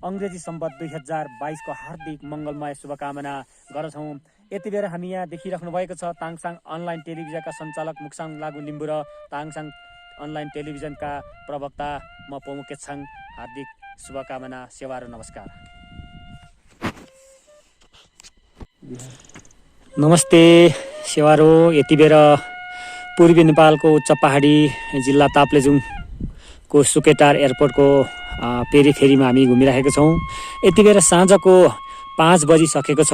Speaker 2: अङ्ग्रेजी सम्वत 2022 को हार्दिक मङ्गलमय शुभकामना गर्दछौँ। यति बेर हामी यहाँ देखिराख्नु भएको छ ताङसाङ अनलाइन टेलिभिजनका सञ्चालक मुक्साङ लागु लिम्बू र ताङसाङ अनलाइन टेलिभिजनका प्रवक्ता म पौमु केच्छाङ। हार्दिक शुभकामना, सेवा र नमस्कार। नमस्ते सेवारो। यति बेर पूर्वी नेपालको उच्च पहाडी जिल्ला ताप्लेजुङको सुकेटार एयरपोर्टको पेरिफेरीमा हामी घुमिरहेका छौँ। यति बेर साँझको 5 बजिसकेको छ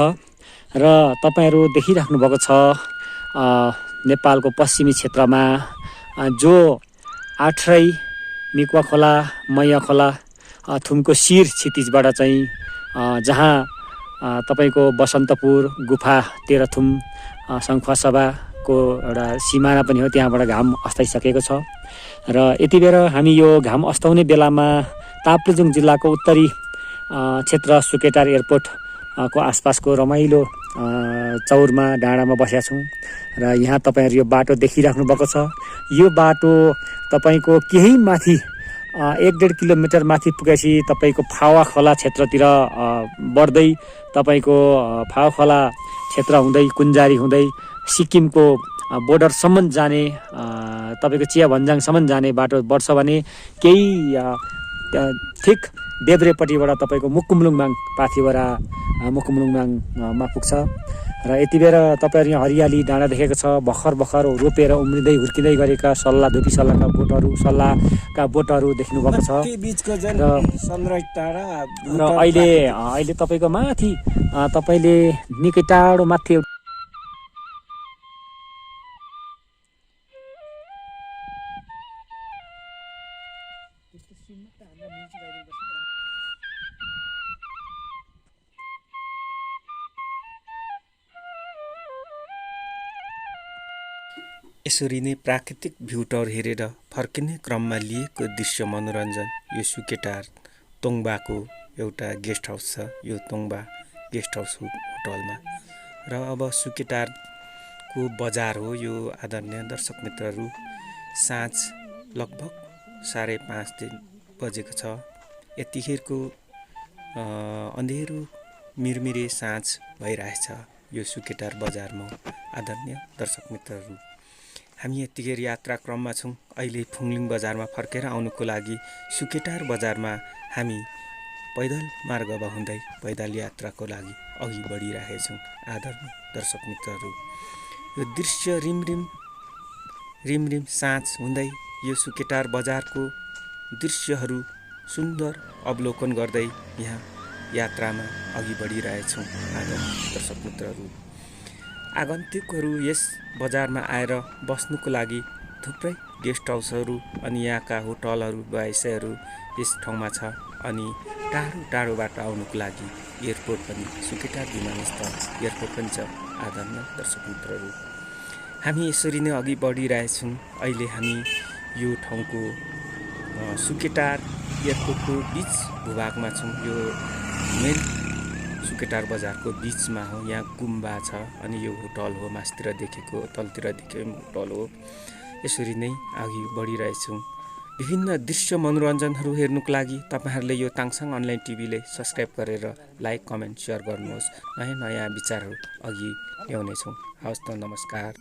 Speaker 2: र तपाईँहरू देखिराख्नु भएको छ नेपालको पश्चिमी क्षेत्रमा जो आठरै, मिकुवा खोला, मैया खोला, थुमको शिर क्षितिजबाट चाहिँ जहाँ तपाईँको बसन्तपुर, गुफा, तेह्रथुम, सङ्खुवासभाको एउटा सिमाना पनि हो, त्यहाँबाट घाम अस्ताइसकेको छ र यति बेर हामी यो घाम अस्ताउने बेलामा ताप्लेजुङ जिल्लाको उत्तरी क्षेत्र सुकेटार एयरपोर्ट को आसपासको रमाइलो चौरमा डाँडामा बसेका छौँ र यहाँ तपाईँहरू यो बाटो देखिराख्नु भएको छ। यो बाटो तपाईँको केही माथि 1.5 किलोमिटर माथि पुगेपछि तपाईँको फावा खोला क्षेत्रतिर बढ्दै तपाईँको फावा खोला क्षेत्र हुँदै कुन्जारी हुँदै सिक्किमको बोर्डरसम्म जाने तपाईँको चिया भन्ज्याङसम्म जाने बाटो बढ्छ भने केही ठिक देब्रेपट्टिबाट तपाईँको मुकुमलुङमाङ पाथिभरा मुकुमलुङमाङमा पुग्छ र यति बेर तपाईँहरू यहाँ हरियाली डाँडा देखेको छ भर्खर भर्खर रोपेर उम्रिँदै हुर्किँदै गरेका सल्लाह धुपी सल्लाहका बोटहरू देख्नुभएको छ र अहिले तपाईँको माथि तपाईँले निकै टाढो माथि
Speaker 3: यसरी नै प्राकृतिक भ्यू टावर हेरेर फर्किने क्रममा लिएको दृश्य मनोरञ्जन यो सुकेटार तोङबाको एउटा गेस्ट हाउस छ। यो तोङबा गेस्ट हाउस होटलमा र अब सुकेटारको बजार हो यो। आदरणीय दर्शक मित्रहरू, साँझ लगभग 5:30 बजेको छ। यतिखेरको अँधेरो मिरमिरे साँझ भइरहेछ यो सुकेटार बजारमा। आदरणीय दर्शक मित्रहरू, हामी यतिखेर यात्रा क्रममा छौँ। अहिले फुङलिङ बजारमा फर्केर आउनुको लागि सुकेटार बजारमा हामी पैदल मार्गमा हुँदै पैदल यात्राको लागि अघि बढिरहेछौँ। आदरणीय दर्शक मित्रहरू, यो दृश्य रिमरिम साँझ हुँदै यो सुकेटार बजारको दृश्यहरू सुन्दर अवलोकन गर्दै यहाँ यात्रामा अघि बढिरहेछौँ। आदरणीय दर्शक मित्रहरू, आगन्तुकहरू यस बजारमा आएर बस्नुको लागि थुप्रै गेस्ट हाउसहरू अनि यहाँका होटलहरू व्यवसायहरू यस ठाउँमा छ। अनि टाढोबाट आउनुको लागि एयरपोर्ट पनि सुकेटार विमानस्थल एयरपोर्ट पनि छ। आदरणीय दर्शक मित्रहरू, हामी यसरी नै अघि बढिरहेछौँ। अहिले हामी यो ठाउँको सुकेटार एयरपोर्टको बीच भूभागमा छौँ। यो मेन सुकेटार बजारको बीचमा हो। यहाँ गुम्बा छ अनि यो होटल हो, मास्तिर देखेको तलतिर देखेको होटल हो। यसरी नै अघि बढिरहेछौँ। विभिन्न दृश्य मनोरञ्जनहरू हेर्नुको लागि तपाईँहरूले यो ताङसाङ अनलाइन टिभीले सब्सक्राइब गरेर लाइक कमेन्ट सेयर गर्नुहोस्। नयाँ विचारहरू अघि ल्याउनेछौँ। हवस् त, नमस्कार।